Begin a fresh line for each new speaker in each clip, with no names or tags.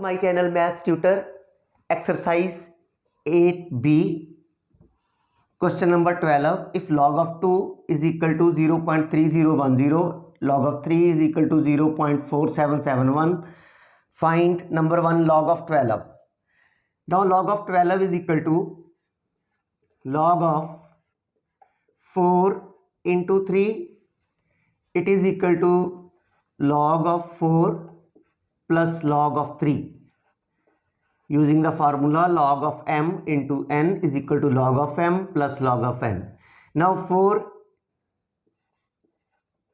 my channel Maths Tutor. Exercise 8b. Question number 12. If log of 2 is equal to 0.3010, log of 3 is equal to 0.4771, find number 1 log of 12. Now log of 12 is equal to log of 4 into 3. It is equal to log of 4 plus log of 3. Using the formula log of m into n is equal to log of m plus log of n. Now 4,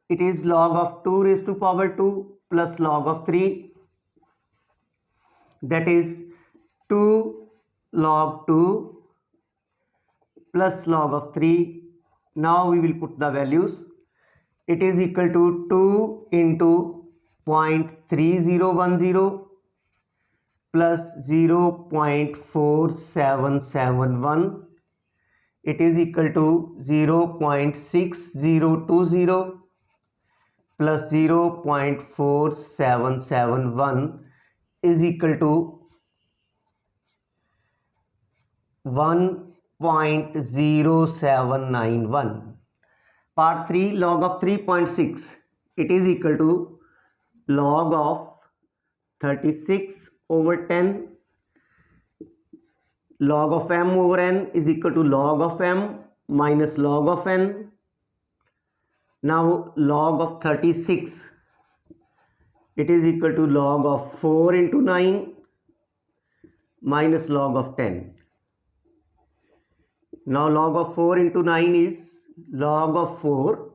it is log of 2 raised to power 2 plus log of 3, that is 2 log 2 plus log of 3. Now we will put the values. It is equal to 2 into 0.3010 plus 0.4771. It is equal to 0.6020 plus 0.4771 is equal to 1.0791. Part 3, log of 3.6. It is equal to log of 36 over 10. Log of m over n is equal to log of m minus log of n. Now log of 36, it is equal to log of 4 into 9 minus log of 10. Now log of 4 into 9 is log of 4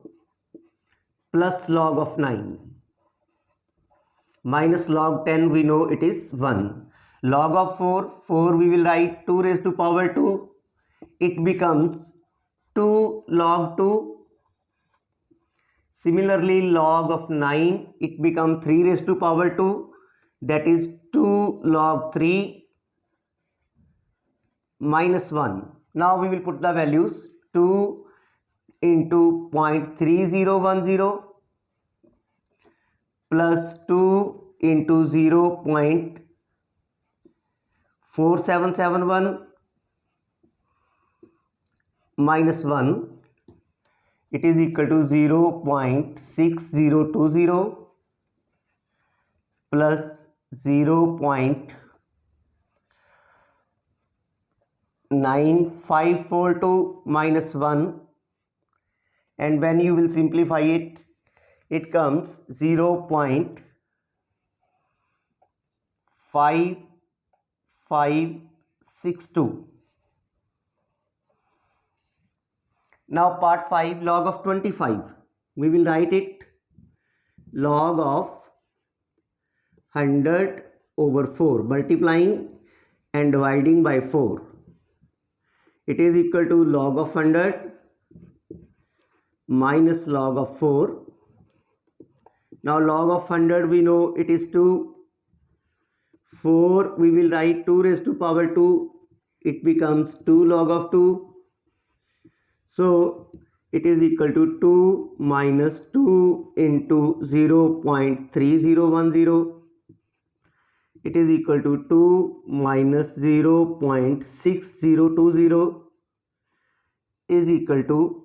plus log of 9 minus log 10, we know it is 1. Log of 4 we will write 2 raised to power 2. It becomes 2 log 2. Similarly, log of 9, it becomes 3 raised to power 2. That is 2 log 3 minus 1. Now we will put the values. 2 into 0.3010 plus 2 into 0.4771 minus 1. It is equal to 0.6020 plus 0.9542 minus 1, and when you will simplify it, it comes 0.5562. Now part 5, log of 25. We will write it log of 100 over 4, multiplying and dividing by 4. It is equal to log of 100 minus log of 4. Now log of 100 we know it is 2. 4 we will write 2 raised to power 2. It becomes 2 log of 2. So it is equal to 2 minus 2 into 0.3010. It is equal to 2 minus 0.6020 is equal to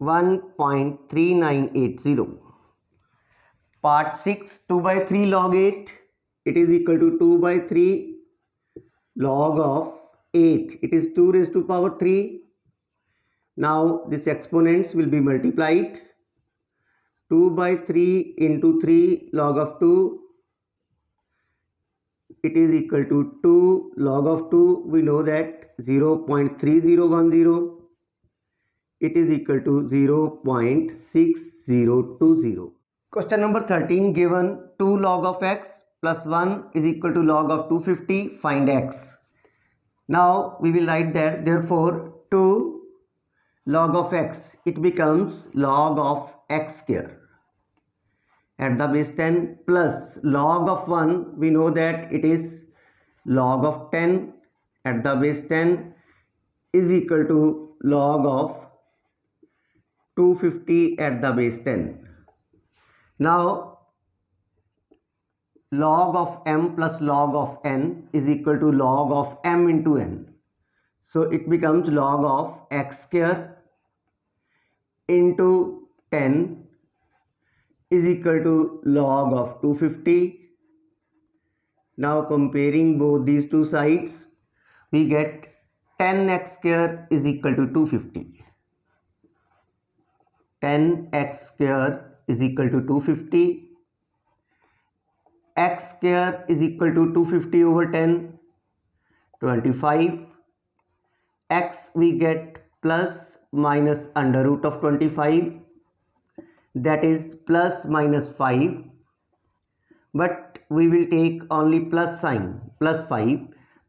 1.3980. Part 6, 2 by 3 log 8. It is equal to 2 by 3 log of 8. It is 2 raised to power 3. Now this exponents will be multiplied. 2 by 3 into 3 log of 2. It is equal to 2 log of 2. We know that 0.3010. It is equal to 0.6020. Question number 13, given 2 log of x plus 1 is equal to log of 250, find x. Now we will write that therefore 2 log of x, it becomes log of x square at the base 10 plus log of 1, we know that it is log of 10 at the base 10. is equal to log of 250 at the base 10. Now log of m plus log of n is equal to log of m into n. So it becomes log of x square into 10 is equal to log of 250. Now comparing both these two sides, we get 10x square is equal to 250. 10x square is equal to 250. X square is equal to 250 over 10, 25. X we get plus minus under root of 25, that is plus minus 5, but we will take only plus sign, plus 5.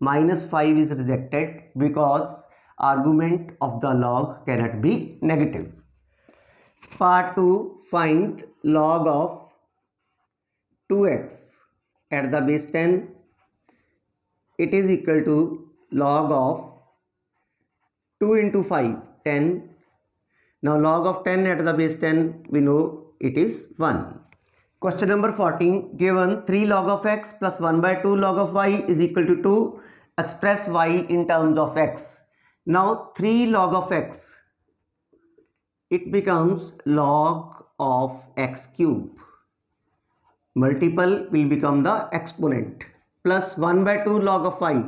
Minus 5 is rejected because argument of the log cannot be negative. Part 2, find log of 2x at the base 10. It is equal to log of 2 into 5, 10. Now log of 10 at the base 10, we know it is 1. Question number 14, given 3 log of x plus 1 by 2 log of y is equal to 2. Express y in terms of x. Now 3 log of x, it becomes log of x cube. Multiple will become the exponent. Plus 1 by 2 log of y,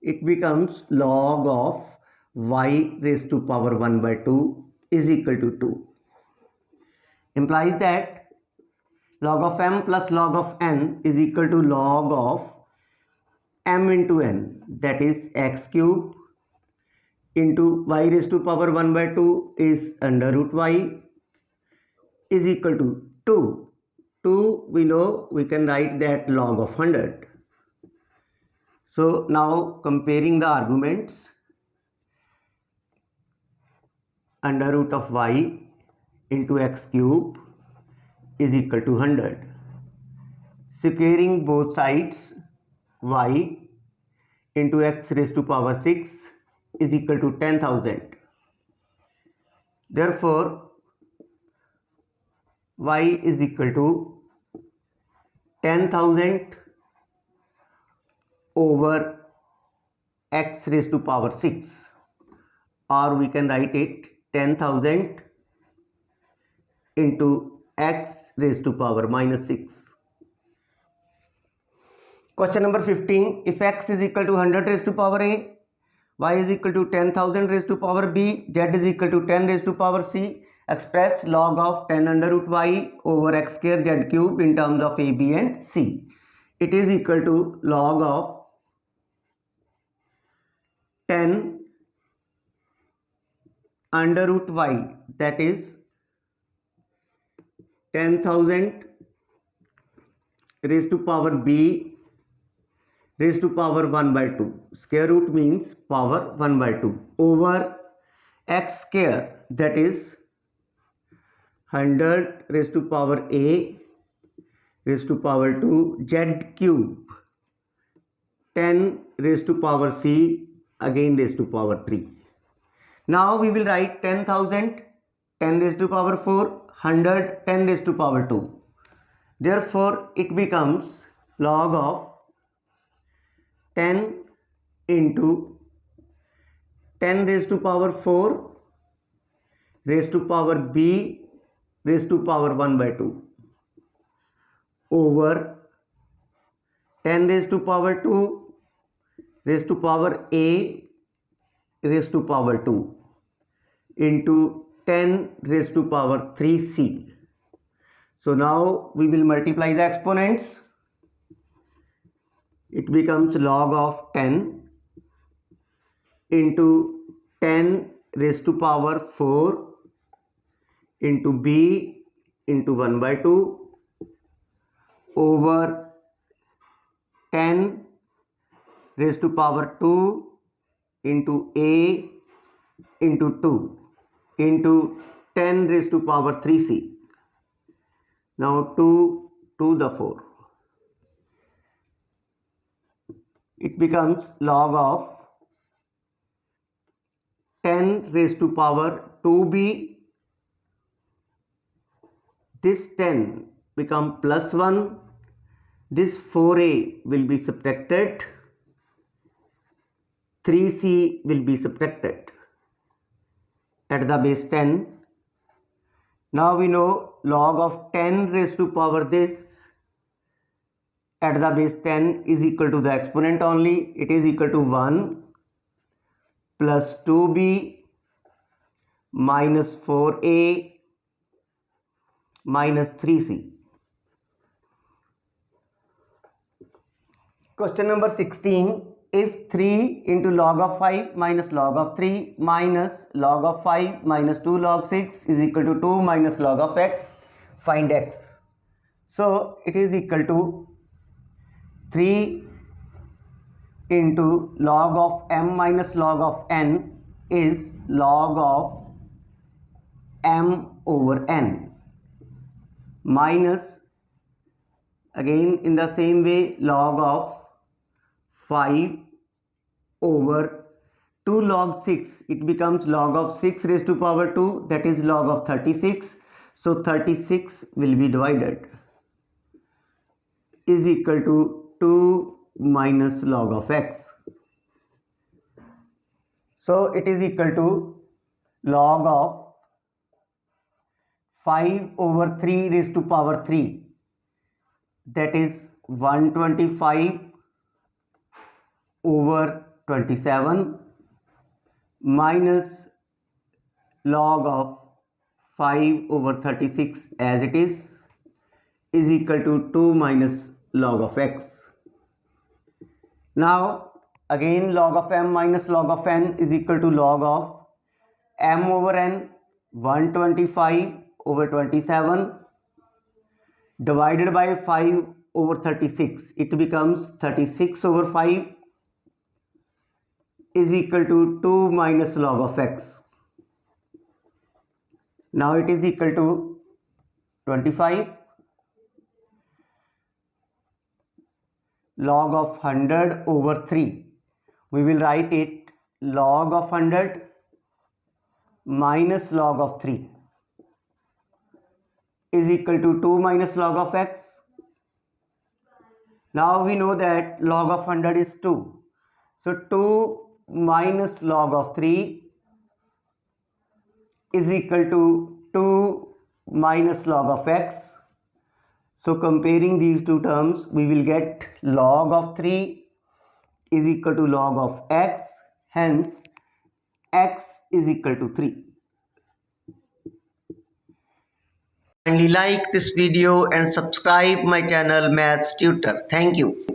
it becomes log of y raised to power 1 by 2 is equal to 2. Implies that log of m plus log of n is equal to log of m into n, that is x cube into y raised to power 1 by 2 is under root y is equal to 2. 2 we know we can write that log of 100. So now comparing the arguments, under root of y into x cube is equal to 100. Squaring both sides, y into x raised to power 6 is equal to 10,000. Therefore y is equal to 10,000 over x raised to power 6, or we can write it 10,000 into x raised to power minus 6. Question number 15, if x is equal to 100 raised to power a, y is equal to 10,000 raised to power b, z is equal to 10 raised to power c, express log of 10 under root y over x square z cube in terms of a, b and c. It is equal to log of 10 under root y, that is 10,000 raised to power b raised to power 1 by 2. Square root means power 1 by 2 over x square, that is 100 raised to power a raised to power 2 z cube, 10 raised to power c again raised to power 3. Now we will write 10,000 10 raised to power 4, 100 10 raised to power 2. Therefore it becomes log of 10 into 10 raised to power 4 raised to power b raised to power 1 by 2 over 10 raised to power 2 raised to power a raised to power 2 into 10 raised to power 3c. So now we will multiply the exponents. It becomes log of 10 into 10 raised to power 4 into b into 1 by 2 over 10 raised to power 2 into a into 2 into 10 raised to power 3c. Now 2 to the 4. It becomes log of raised to power 2b, this 10 become plus 1, this 4a will be subtracted, 3c will be subtracted at the base 10. Now we know log of 10 raised to power this at the base 10 is equal to the exponent only. It is equal to 1 plus 2b minus 4a minus 3c. Question number 16. If 3 into log of 5 minus log of 3 minus log of 5 minus 2 log 6 is equal to 2 minus log of x, find x. So it is equal to 3 into log of m minus log of n is log of m over n minus, again in the same way, log of 5 over 2 log 6, it becomes log of 6 raised to power 2, that is log of 36. So 36 will be divided, is equal to 2 minus log of x. So it is equal to log of 5 over 3 raised to power 3, that is 125 over 27 minus log of 5 over 36 as it is equal to 2 minus log of x. Now again log of m minus log of n is equal to log of m over n, 125 over 27 divided by 5 over 36, it becomes 36 over 5 is equal to 2 minus log of x. Now it is equal to 25 log of 100 over 3. We will write it log of 100 minus log of 3 is equal to 2 minus log of x. Now we know that log of 100 is 2. So 2 minus log of 3 is equal to 2 minus log of x. So comparing these two terms, we will get log of 3 is equal to log of x. Hence, x is equal to 3. Kindly like this video and subscribe my channel Maths Tutor. Thank you.